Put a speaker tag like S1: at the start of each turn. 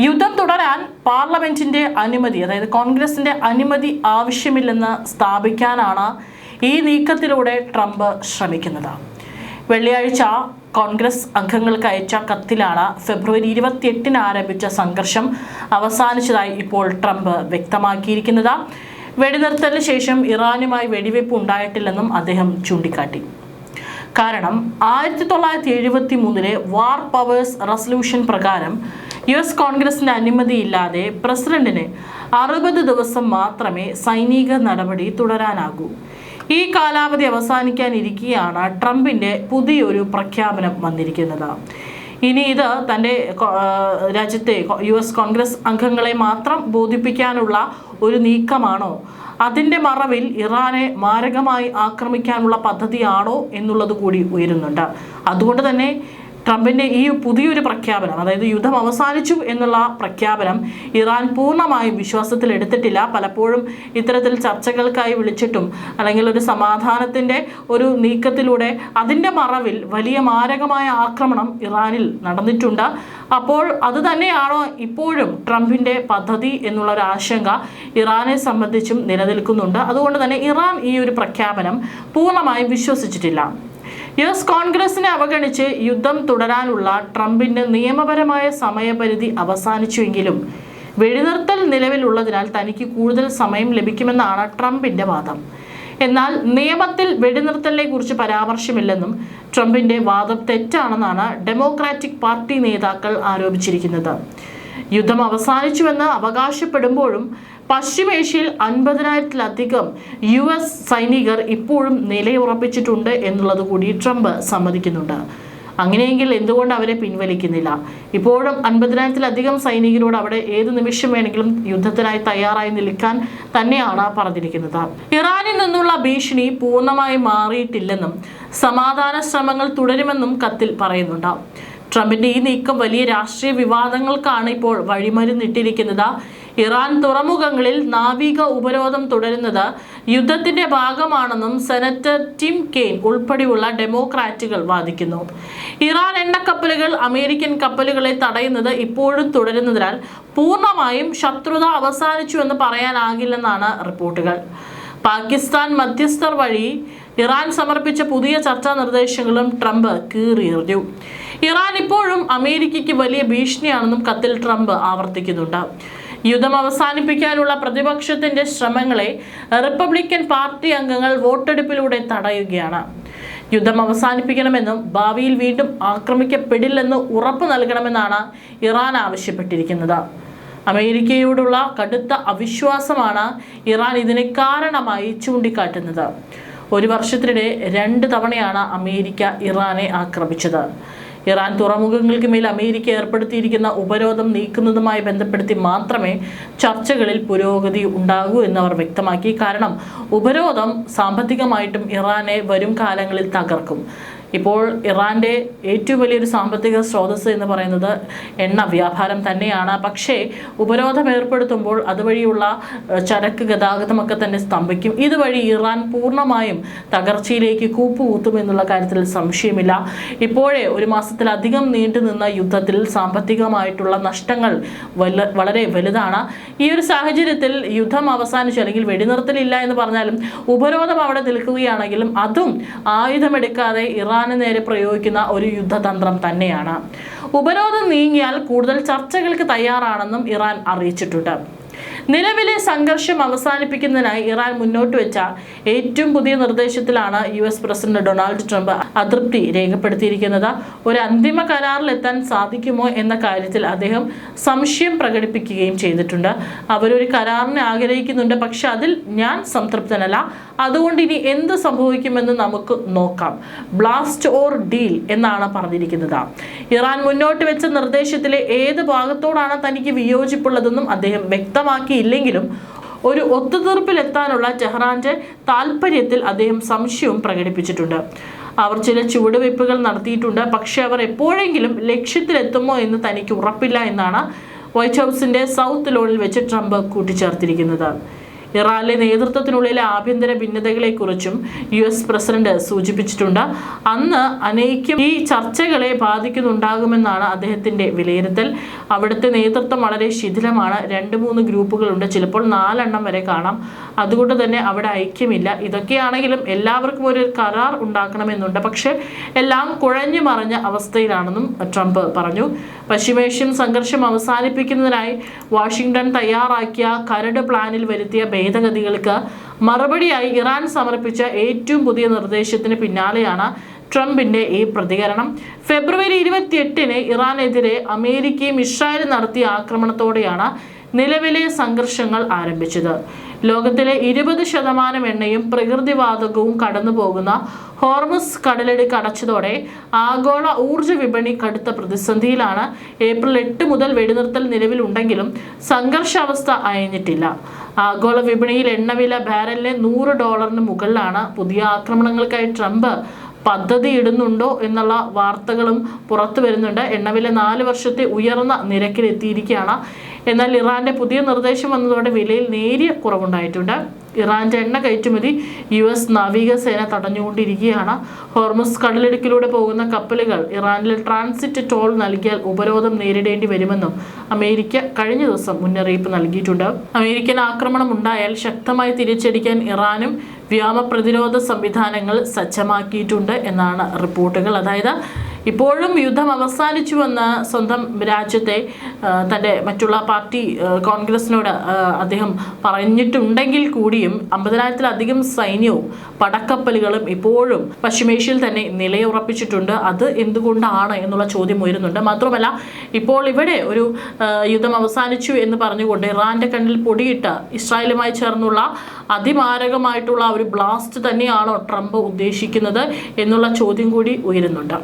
S1: യുദ്ധം തുടരാൻ പാർലമെന്റിന്റെ അനുമതി, അതായത് കോൺഗ്രസിന്റെ അനുമതി ആവശ്യമില്ലെന്ന് സ്ഥാപിക്കാനാണ് ഈ നീക്കത്തിലൂടെ ട്രംപ് ശ്രമിക്കുന്നത്. വെള്ളിയാഴ്ച കോൺഗ്രസ് അംഗങ്ങൾക്ക് അയച്ച കത്തിലാണ് ഫെബ്രുവരി 28 ആരംഭിച്ച സംഘർഷം അവസാനിച്ചതായി ഇപ്പോൾ ട്രംപ് വ്യക്തമാക്കിയിരിക്കുന്നത്. വെടിനിർത്തലിന് ശേഷം ഇറാനുമായി വെടിവെപ്പ് ഉണ്ടായിട്ടില്ലെന്നും അദ്ദേഹം ചൂണ്ടിക്കാട്ടി. കാരണം 1973 വാർ പവേഴ്സ് റെസൊല്യൂഷൻ പ്രകാരം US കോൺഗ്രസിന്റെ അനുമതിയില്ലാതെ പ്രസിഡന്റിന് 60 ദിവസം മാത്രമേ സൈനിക നടപടി തുടരാനാകൂ. ഈ കാലാവധി അവസാനിക്കാനിരിക്കെയാണ് ട്രംപിന്റെ പുതിയൊരു പ്രഖ്യാപനം വന്നിരിക്കുന്നത്. ഇനി ഇത് തൻ്റെ രാജ്യത്തെ US കോൺഗ്രസ് അംഗങ്ങളെ മാത്രം ബോധിപ്പിക്കാനുള്ള ഒരു നീക്കമാണോ, അതിൻ്റെ മറവിൽ ഇറാനെ മാരകമായി ആക്രമിക്കാനുള്ള പദ്ധതിയാണോ എന്നുള്ളത് കൂടി ഉയരുന്നുണ്ട്. അതുകൊണ്ട് തന്നെ ട്രംപിൻ്റെ ഈ പുതിയൊരു പ്രഖ്യാപനം, അതായത് യുദ്ധം അവസാനിച്ചു എന്നുള്ള പ്രഖ്യാപനം ഇറാൻ പൂർണ്ണമായും വിശ്വാസത്തിലെടുത്തിട്ടില്ല. പലപ്പോഴും ഇത്തരത്തിൽ ചർച്ചകൾക്കായി വിളിച്ചിട്ടും അല്ലെങ്കിൽ ഒരു സമാധാനത്തിൻ്റെ ഒരു നീക്കത്തിലൂടെ അതിൻ്റെ മറവിൽ വലിയ മാരകമായ ആക്രമണം ഇറാനിൽ നടന്നിട്ടുണ്ട്. അപ്പോൾ അത് തന്നെയാണോ ഇപ്പോഴും ട്രംപിൻ്റെ പദ്ധതി എന്നുള്ളൊരു ആശങ്ക ഇറാനെ സംബന്ധിച്ചും നിലനിൽക്കുന്നുണ്ട്. അതുകൊണ്ട് തന്നെ ഇറാൻ ഈ ഒരു പ്രഖ്യാപനം പൂർണ്ണമായും വിശ്വസിച്ചിട്ടില്ല. US കോൺഗ്രസിനെ അവഗണിച്ച് യുദ്ധം തുടരാനുള്ള ട്രംപിന്റെ നിയമപരമായ സമയപരിധി അവസാനിച്ചുവെങ്കിലും വെടിനിർത്തൽ നിലവിലുള്ളതിനാൽ തനിക്ക് കൂടുതൽ സമയം ലഭിക്കുമെന്നാണ് ട്രംപിന്റെ വാദം. എന്നാൽ നിയമത്തിൽ വെടിനിർത്തലിനെ കുറിച്ച് പരാമർശമില്ലെന്നും ട്രംപിന്റെ വാദം തെറ്റാണെന്നാണ് ഡെമോക്രാറ്റിക് പാർട്ടി നേതാക്കൾ ആരോപിച്ചിരിക്കുന്നത്. യുദ്ധം അവസാനിച്ചുവെന്ന് അവകാശപ്പെടുമ്പോഴും പശ്ചിമേഷ്യയിൽ 50,000-ലധികം US സൈനികർ ഇപ്പോഴും നിലയുറപ്പിച്ചിട്ടുണ്ട് എന്നുള്ളത് കൂടി ട്രംപ് സമ്മതിക്കുന്നുണ്ട്. അങ്ങനെയെങ്കിൽ എന്തുകൊണ്ട് അവരെ പിൻവലിക്കുന്നില്ല? ഇപ്പോഴും 50,000-ലധികം സൈനികരോട് അവിടെ ഏത് നിമിഷം വേണമെങ്കിലും യുദ്ധത്തിനായി തയ്യാറായി നിൽക്കാൻ തന്നെയാണ് പറഞ്ഞിരിക്കുന്നത്. ഇറാനിൽ നിന്നുള്ള ഭീഷണി പൂർണ്ണമായി മാറിയിട്ടില്ലെന്നും സമാധാന ശ്രമങ്ങൾ തുടരുമെന്നും കത്തിൽ പറയുന്നുണ്ട്. ട്രംപിന്റെ ഈ നീക്കം വലിയ രാഷ്ട്രീയ വിവാദങ്ങൾക്കാണ് ഇപ്പോൾ വഴിമരുന്നിട്ടിരിക്കുന്നത്. ഇറാൻ തുറമുഖങ്ങളിൽ നാവിക ഉപരോധം തുടരുന്നത് യുദ്ധത്തിന്റെ ഭാഗമാണെന്നും സെനറ്റർ ടിം കെയ്ൻ ഉൾപ്പെടെയുള്ള ഡെമോക്രാറ്റുകൾ വാദിക്കുന്നു. ഇറാൻ എണ്ണക്കപ്പലുകൾ അമേരിക്കൻ കപ്പലുകളെ തടയുന്നത് ഇപ്പോഴും തുടരുന്നതിനാൽ പൂർണ്ണമായും ശത്രുത അവസാനിച്ചുവെന്ന് പറയാനാകില്ലെന്നാണ് റിപ്പോർട്ടുകൾ. പാകിസ്ഥാൻ മധ്യസ്ഥർ വഴി ഇറാൻ സമർപ്പിച്ച പുതിയ ചർച്ചാ നിർദ്ദേശങ്ങളും ട്രംപ് കീറിയെറിഞ്ഞു. ഇറാൻ ഇപ്പോഴും അമേരിക്കയ്ക്ക് വലിയ ഭീഷണിയാണെന്നും കത്തിൽ ട്രംപ് ആവർത്തിക്കുന്നുണ്ട്. യുദ്ധം അവസാനിപ്പിക്കാനുള്ള പ്രതിപക്ഷത്തിന്റെ ശ്രമങ്ങളെ റിപ്പബ്ലിക്കൻ പാർട്ടി അംഗങ്ങൾ വോട്ടെടുപ്പിലൂടെ തടയുകയാണ്. യുദ്ധം അവസാനിപ്പിക്കണമെന്നും ഭാവിയിൽ വീണ്ടും ആക്രമിക്കപ്പെടില്ലെന്ന് ഉറപ്പ് നൽകണമെന്നാണ് ഇറാൻ ആവശ്യപ്പെട്ടിരിക്കുന്നത്. അമേരിക്കയോടുള്ള കടുത്ത അവിശ്വാസമാണ് ഇറാൻ ഇതിന് കാരണമായി ചൂണ്ടിക്കാട്ടുന്നത്. ഒരു വർഷത്തിനിടെ 2 തവണയാണ് അമേരിക്ക ഇറാനെ ആക്രമിച്ചത്. ഇറാൻ തുറമുഖങ്ങൾക്ക് മേൽ അമേരിക്ക ഏർപ്പെടുത്തിയിരിക്കുന്ന ഉപരോധം നീക്കുന്നതുമായി ബന്ധപ്പെടുത്തി മാത്രമേ ചർച്ചകളിൽ പുരോഗതി ഉണ്ടാകൂ എന്നവർ വ്യക്തമാക്കി. കാരണം ഉപരോധം സാമ്പത്തികമായിട്ടും ഇറാനെ വരും കാലങ്ങളിൽ തകർക്കും. ഇപ്പോൾ ഇറാൻ്റെ ഏറ്റവും വലിയൊരു സാമ്പത്തിക സ്രോതസ്സ് എന്ന് പറയുന്നത് എണ്ണ വ്യാപാരം തന്നെയാണ്. പക്ഷേ ഉപരോധം ഏർപ്പെടുത്തുമ്പോൾ അതുവഴിയുള്ള ചരക്ക് ഗതാഗതമൊക്കെ തന്നെ സ്തംഭിക്കും. ഇതുവഴി ഇറാൻ പൂർണ്ണമായും തകർച്ചയിലേക്ക് കൂപ്പുകുത്തുമെന്നുള്ള കാര്യത്തിൽ സംശയമില്ല. ഇപ്പോഴേ ഒരു മാസത്തിലധികം നീണ്ടുനിന്ന യുദ്ധത്തിൽ സാമ്പത്തികമായിട്ടുള്ള നഷ്ടങ്ങൾ വളരെ വലുതാണ്. ഈ ഒരു സാഹചര്യത്തിൽ യുദ്ധം അവസാനിച്ചു അല്ലെങ്കിൽ വെടിനിർത്തലില്ല എന്ന് പറഞ്ഞാലും ഉപരോധം അവിടെ നിൽക്കുകയാണെങ്കിലും അതും ആയുധമെടുക്കാതെ ഇറാന് നേരെ പ്രയോഗിക്കുന്ന ഒരു യുദ്ധതന്ത്രം തന്നെയാണ്. ഉപരോധം നീങ്ങിയാൽ കൂടുതൽ ചർച്ചകൾക്ക് തയ്യാറാണെന്നും ഇറാൻ അറിയിച്ചിട്ടുണ്ട്. നിലവിലെ സംഘർഷം അവസാനിപ്പിക്കുന്നതിനായി ഇറാൻ മുന്നോട്ട് വെച്ച ഏറ്റവും പുതിയ നിർദ്ദേശത്തിലാണ് US പ്രസിഡന്റ് ഡൊണാൾഡ് ട്രംപ് അതൃപ്തി രേഖപ്പെടുത്തിയിരിക്കുന്നത്. ഒരു അന്തിമ കരാറിലെത്താൻ സാധിക്കുമോ എന്ന കാര്യത്തിൽ അദ്ദേഹം സംശയം പ്രകടിപ്പിക്കുകയും ചെയ്തിട്ടുണ്ട്. അവരൊരു കരാറിനെ ആഗ്രഹിക്കുന്നുണ്ട്, പക്ഷെ അതിൽ ഞാൻ സംതൃപ്തനല്ല. അതുകൊണ്ട് ഇനി എന്ത് സംഭവിക്കുമെന്ന് നമുക്ക് നോക്കാം. ബ്ലാസ്റ്റ് ഓർ ഡീൽ എന്നാണ് പറഞ്ഞിരിക്കുന്നത്. ഇറാൻ മുന്നോട്ട് വെച്ച നിർദ്ദേശത്തിലെ ഏത് ഭാഗത്തോടാണ് തനിക്ക് വിയോജിപ്പുള്ളതെന്നും അദ്ദേഹം വ്യക്തമാക്കിയില്ലെങ്കിലും ഒരു ഒത്തുതീർപ്പിലെത്താനുള്ള ടെഹ്റാന്റെ താൽപ്പര്യത്തിൽ അദ്ദേഹം സംശയവും പ്രകടിപ്പിച്ചിട്ടുണ്ട്. അവർ ചില ചുവടുവയ്പ്പുകൾ നടത്തിയിട്ടുണ്ട്, പക്ഷെ അവർ എപ്പോഴെങ്കിലും ലക്ഷ്യത്തിലെത്തുമോ എന്ന് തനിക്ക് ഉറപ്പില്ല എന്നാണ് വൈറ്റ് ഹൗസിന്റെ സൗത്ത് ലോണിൽ വെച്ച് ട്രംപ് കൂട്ടിച്ചേർത്തിരിക്കുന്നത്. ഇറാനിലെ നേതൃത്വത്തിനുള്ളിലെ ആഭ്യന്തര ഭിന്നതകളെക്കുറിച്ചും US പ്രസിഡന്റ് സൂചിപ്പിച്ചിട്ടുണ്ട്. അന്ന് അനൈക്യം ഈ ചർച്ചകളെ ബാധിക്കുന്നുണ്ടാകുമെന്നാണ് അദ്ദേഹത്തിന്റെ വിലയിരുത്തൽ. അവിടുത്തെ നേതൃത്വം വളരെ ശിഥിലമാണ്. 2-3 ഗ്രൂപ്പുകളുണ്ട്, ചിലപ്പോൾ 4 എണ്ണം വരെ കാണാം. അതുകൊണ്ട് തന്നെ അവിടെ ഐക്യമില്ല. ഇതൊക്കെയാണെങ്കിലും എല്ലാവർക്കും ഒരു കരാർ ഉണ്ടാക്കണമെന്നുണ്ട്. പക്ഷെ എല്ലാം കുഴഞ്ഞു മറിഞ്ഞ അവസ്ഥയിലാണെന്നും ട്രംപ് പറഞ്ഞു. പശ്ചിമേഷ്യൻ സംഘർഷം അവസാനിപ്പിക്കുന്നതിനായി വാഷിംഗ്ടൺ തയ്യാറാക്കിയ കരട് പ്ലാനിൽ വരുത്തിയ ഭേദഗതികൾക്ക് മറുപടിയായി ഇറാൻ സമർപ്പിച്ച ഏറ്റവും പുതിയ നിർദ്ദേശത്തിന് പിന്നാലെയാണ് ട്രംപിന്റെ ഈ പ്രതികരണം. ഫെബ്രുവരി 28-ന് ഇറാനെതിരെ അമേരിക്കയും ഇസ്രായേലും നടത്തിയ ആക്രമണത്തോടെയാണ് നിലവിലെ സംഘർഷങ്ങൾ ആരംഭിച്ചത്. ലോകത്തിലെ 20% എണ്ണയും പ്രകൃതിവാതകവും കടന്നു പോകുന്ന ഹോർമുസ് കടലിടുക്ക് അടച്ചതോടെ ആഗോള ഊർജ്ജ വിപണി കടുത്ത പ്രതിസന്ധിയിലാണ്. ഏപ്രിൽ 8 മുതൽ വെടിനിർത്തൽ നിലവിലുണ്ടെങ്കിലും സംഘർഷാവസ്ഥ അയഞ്ഞിട്ടില്ല. ആഗോള വിപണിയിൽ എണ്ണവില ബാരലിന് $100 മുകളിലാണ്. പുതിയ ആക്രമണങ്ങൾക്കായി ട്രംപ് പദ്ധതി ഇടുന്നുണ്ടോ എന്നുള്ള വാർത്തകളും പുറത്തു വരുന്നുണ്ട്. എണ്ണവില 4 വർഷത്തെ ഉയർന്ന നിരക്കിലെത്തിയിരിക്കുകയാണ്. എന്നാൽ ഇറാന്റെ പുതിയ നിർദ്ദേശം വന്നതോടെ വിലയിൽ നേരിയ കുറവുണ്ടായിട്ടുണ്ട്. ഇറാന്റെ എണ്ണ കയറ്റുമതി US നാവികസേന തടഞ്ഞുകൊണ്ടിരിക്കുകയാണ്. ഹോർമുസ് കടലിടുക്കിലൂടെ പോകുന്ന കപ്പലുകൾ ഇറാനിൽ ട്രാൻസിറ്റ് ടോൾ നൽകിയാൽ ഉപരോധം നേരിടേണ്ടി വരുമെന്നും അമേരിക്ക കഴിഞ്ഞ ദിവസം മുന്നറിയിപ്പ് നൽകിയിട്ടുണ്ട്. അമേരിക്കൻ ആക്രമണം ഉണ്ടായാൽ ശക്തമായി തിരിച്ചടിക്കാൻ ഇറാനും വ്യോമ പ്രതിരോധ സംവിധാനങ്ങൾ സജ്ജമാക്കിയിട്ടുണ്ട് എന്നാണ് റിപ്പോർട്ടുകൾ. അതായത് ഇപ്പോഴും യുദ്ധം അവസാനിച്ചുവെന്ന് സ്വന്തം രാജ്യത്തെ തൻ്റെ മറ്റുള്ള പാർട്ടി കോൺഗ്രസിനോട് അദ്ദേഹം പറഞ്ഞിട്ടുണ്ടെങ്കിൽ കൂടിയും 50,000-ലധികം സൈന്യവും പടക്കപ്പലുകളും ഇപ്പോഴും പശ്ചിമേഷ്യയിൽ തന്നെ നിലയുറപ്പിച്ചിട്ടുണ്ട്. അത് എന്തുകൊണ്ടാണ് എന്നുള്ള ചോദ്യം ഉയരുന്നുണ്ട്. മാത്രമല്ല ഇപ്പോൾ ഇവിടെ ഒരു യുദ്ധം അവസാനിച്ചു എന്ന് പറഞ്ഞുകൊണ്ട് ഇറാന്റെ കണ്ണിൽ പൊടിയിട്ട് ഇസ്രായേലുമായി ചേർന്നുള്ള അതിമാരകമായിട്ടുള്ള ഒരു ബ്ലാസ്റ്റ് തന്നെയാണോ ട്രംപ് ഉദ്ദേശിക്കുന്നത് എന്നുള്ള ചോദ്യം കൂടി ഉയരുന്നുണ്ട്.